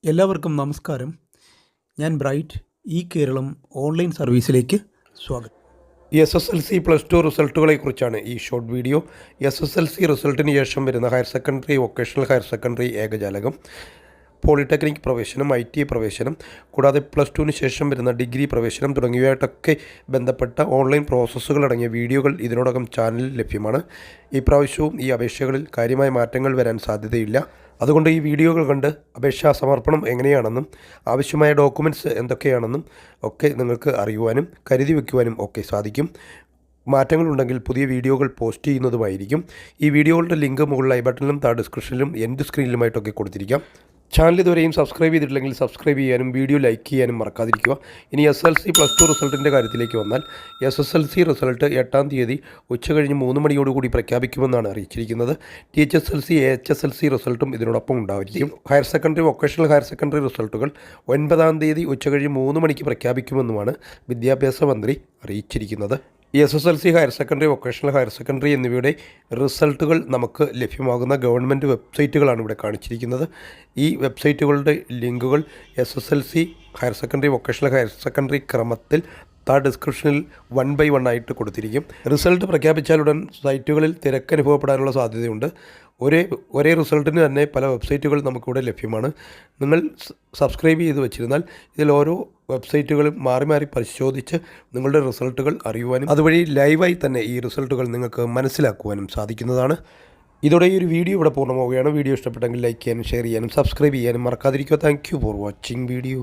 എല്ലാവർക്കും നമസ്കാരം. ഞാൻ ബ്രൈറ്റ് കേരളം ഓൺലൈൻ സർവീസിലേക്ക് സ്വാഗതം. SSLC +2 റിസൾട്ടുകളെക്കുറിച്ചാണ് ഈ ഷോർട്ട് വീഡിയോ. SSLC റിസൾട്ടിന് ശേഷം വരുന്ന higher secondary, vocational higher secondary ഏകജാലകം, പോളിടെക്നിക് പ്രവേശനം, IT പ്രവേശനം, കൂടാതെ +2ന് ശേഷം വരുന്ന ഡിഗ്രി പ്രവേശനം തുടങ്ങിയവയായിട്ടൊക്കെ ബന്ധപ്പെട്ട ഓൺലൈൻ പ്രോസസ്സുകളടങ്ങിയ വീഡിയോകൾ ഇതിനോടകം ചാനലിൽ ലഭ്യമാണ്. ഈ പ്രാവശ്യവും ഈ അപേക്ഷകളിൽ കാര്യമായ മാറ്റങ്ങൾ വരാൻ സാധ്യതയില്ല. അതുകൊണ്ട് ഈ വീഡിയോകൾ കണ്ട് അപേക്ഷാ സമർപ്പണം എങ്ങനെയാണെന്നും ആവശ്യമായ ഡോക്യുമെൻറ്റ്സ് എന്തൊക്കെയാണെന്നും ഒക്കെ നിങ്ങൾക്ക് അറിയുവാനും കരുതി വയ്ക്കുവാനും ഒക്കെ സാധിക്കും. മാറ്റങ്ങളുണ്ടെങ്കിൽ പുതിയ വീഡിയോകൾ പോസ്റ്റ് ചെയ്യുന്നതുമായിരിക്കും. ഈ വീഡിയോകളുടെ ലിങ്ക് മുകളിൽ ഐ ബട്ടണിലും ഡിസ്ക്രിപ്ഷനിലും എൻഡ് സ്ക്രീനിലുമായിട്ടൊക്കെ കൊടുത്തിരിക്കാം. ചാനൽ ഇതുവരെയും സബ്സ്ക്രൈബ് ചെയ്തിട്ടില്ലെങ്കിൽ സബ്സ്ക്രൈബ് ചെയ്യാനും വീഡിയോ ലൈക്ക് ചെയ്യാനും മറക്കാതിരിക്കുക. ഇനി SSLC +2 റിസൾട്ടിൻ്റെ കാര്യത്തിലേക്ക് വന്നാൽ SSLC റിസൾട്ട് 8-ാം തീയതി ഉച്ചകഴിഞ്ഞ് 3 മണിയോടുകൂടി പ്രഖ്യാപിക്കുമെന്നാണ് അറിയിച്ചിരിക്കുന്നത്. THSLC, AHSLC റിസൾട്ടും ഇതിനോടൊപ്പം ഉണ്ടായിരിക്കും. Higher secondary, vocational higher secondary റിസൾട്ടുകൾ 9-ാം തീയതി ഉച്ചകഴിഞ്ഞ് 3 മണിക്ക് പ്രഖ്യാപിക്കുമെന്നുമാണ് വിദ്യാഭ്യാസ മന്ത്രി അറിയിച്ചിരിക്കുന്നത്. SSLC, higher secondary, vocational higher secondary എന്നിവയുടെ റിസൾട്ടുകൾ നമുക്ക് ലഭ്യമാകുന്ന ഗവൺമെൻറ് വെബ്സൈറ്റുകളാണ് ഇവിടെ കാണിച്ചിരിക്കുന്നത്. ഈ വെബ്സൈറ്റുകളുടെ ലിങ്കുകൾ SSLC, higher secondary, vocational higher secondary ക്രമത്തിൽ ഡിസ്ക്രിപ്ഷനിൽ 1 by 1 ആയിട്ട് കൊടുത്തിരിക്കും. റിസൾട്ട് പ്രഖ്യാപിച്ചാലുടൻ സൈറ്റുകളിൽ തിരക്ക് അനുഭവപ്പെടാനുള്ള സാധ്യതയുണ്ട്. ഒരേ റിസൾട്ടിന് തന്നെ പല വെബ്സൈറ്റുകൾ നമുക്കിവിടെ ലഭ്യമാണ്. നിങ്ങൾ സബ്സ്ക്രൈബ് ചെയ്ത് വെച്ചിരുന്നാൽ ഇതിൽ ഓരോ വെബ്സൈറ്റുകളും മാറി മാറി പരിശോധിച്ച് നിങ്ങളുടെ റിസൾട്ടുകൾ അറിയുവാനും അതുവഴി ലൈവായി തന്നെ ഈ റിസൾട്ടുകൾ നിങ്ങൾക്ക് മനസ്സിലാക്കുവാനും സാധിക്കുന്നതാണ്. ഇതോടെ ഈ ഒരു വീഡിയോ ഇവിടെ പൂർണ്ണമാവുകയാണ്. വീഡിയോ ഇഷ്ടപ്പെട്ടെങ്കിൽ ലൈക്ക് ചെയ്യാനും ഷെയർ ചെയ്യാനും സബ്സ്ക്രൈബ് ചെയ്യാനും മറക്കാതിരിക്കുക. Thank you for watching video.